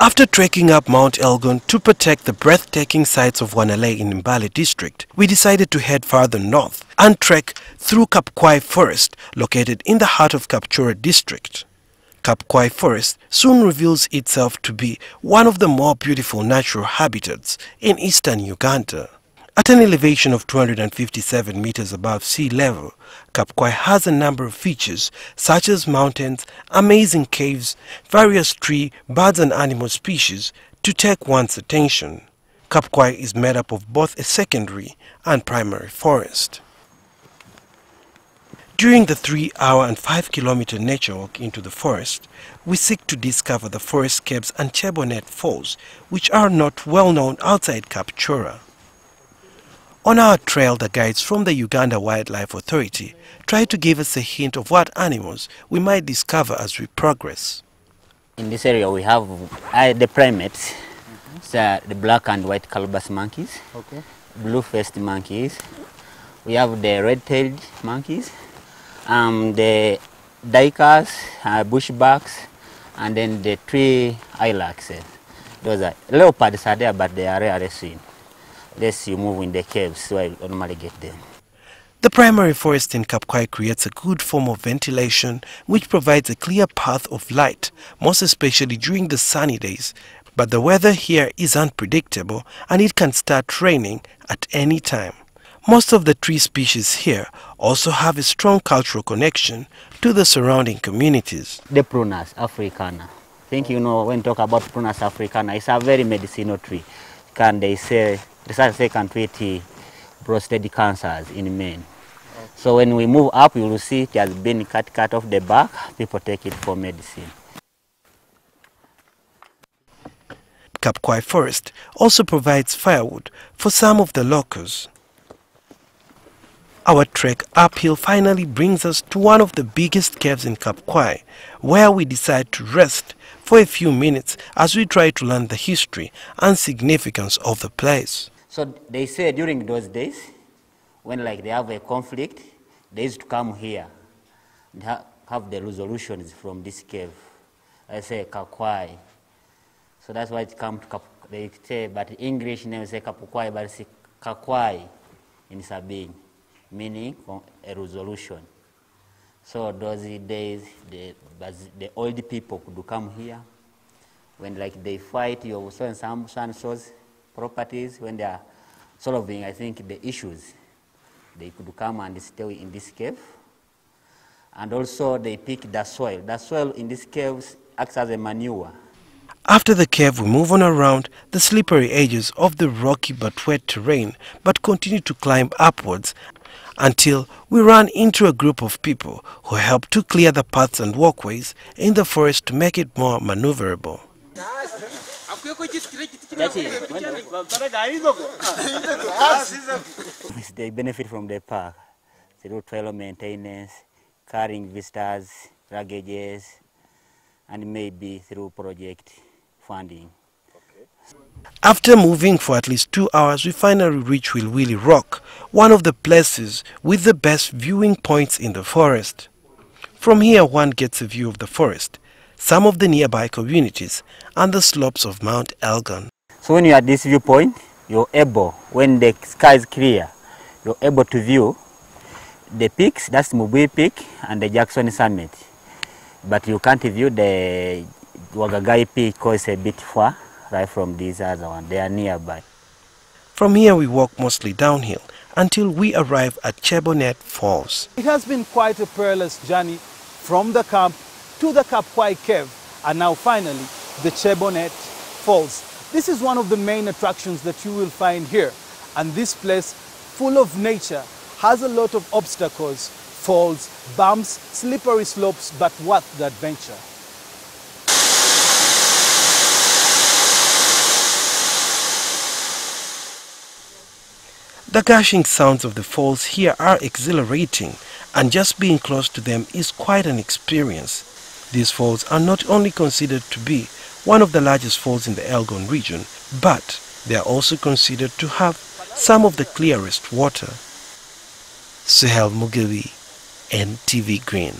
After trekking up Mount Elgon to protect the breathtaking sights of Wanalei in Mbale district, we decided to head farther north and trek through Kapkwai Forest, located in the heart of Kapchorwa district. Kapkwai Forest soon reveals itself to be one of the more beautiful natural habitats in eastern Uganda. At an elevation of 257 meters above sea level, Kapkwai has a number of features such as mountains, amazing caves, various tree, birds and animal species to take one's attention. Kapkwai is made up of both a secondary and primary forest. During the 3-hour and 5-kilometer nature walk into the forest, we seek to discover the forest caves and Chebonet Falls, which are not well known outside Kapchorwa. On our trail, the guides from the Uganda Wildlife Authority try to give us a hint of what animals we might discover as we progress. In this area we have the primates, so the black and white calabash monkeys, blue-faced monkeys, we have the red-tailed monkeys, the duikers, bushbacks, and then the tree ilex. Those are leopards are there, but they are rarely seen. Unless you move in the caves, so I normally get them. The primary forest in Kapkwai creates a good form of ventilation which provides a clear path of light, most especially during the sunny days. But the weather here is unpredictable and it can start raining at any time. Most of the tree species here also have a strong cultural connection to the surrounding communities. The Prunus africana. I think you know when talk about Prunus africana, it's a very medicinal tree. They say research can treat prostate cancers in men. So when we move up, you will see it has been cut off the bark. People take it for medicine. Kapkwai Forest also provides firewood for some of the locals. Our trek uphill finally brings us to one of the biggest caves in Kapkwai, where we decide to rest for a few minutes as we try to learn the history and significance of the place. So they say during those days, when they have a conflict, they used to come here and have the resolutions from this cave. I say Kapkwai. So that's why it comes to they say, but English name is Kapkwai, but it's Kapkwai in Sabine, meaning a resolution. So those days, the old people could come here when they fight, you saw some shows properties, when they are solving, I think, the issues. They could come and stay in this cave. And also they pick the soil. The soil in these caves acts as a manure. After the cave, we move on around the slippery edges of the rocky but wet terrain, but continue to climb upwards until we run into a group of people who help to clear the paths and walkways in the forest to make it more maneuverable. They benefit from the park through trail maintenance, carrying visitors, luggages, and maybe through project funding. After moving for at least 2 hours, we finally reach Wilwili Rock, one of the places with the best viewing points in the forest. From here one gets a view of the forest, some of the nearby communities and the slopes of Mount Elgon. So when you're at this viewpoint, you're able, when the sky is clear, you're able to view the peaks, that's Mubui Peak and the Jackson Summit. But you can't view the Wagagai Peak because it's a bit far right from these other ones. They are nearby. From here we walk mostly downhill until we arrive at Chebonet Falls. It has been quite a perilous journey from the camp to the Kapkwai cave and now finally the Chebonet Falls. This is one of the main attractions that you will find here, and this place, full of nature, has a lot of obstacles, falls, bumps, slippery slopes, but worth the adventure. The gushing sounds of the falls here are exhilarating, and just being close to them is quite an experience. These falls are not only considered to be one of the largest falls in the Elgon region, but they are also considered to have some of the clearest water. Suhel Mugabi, NTV Green.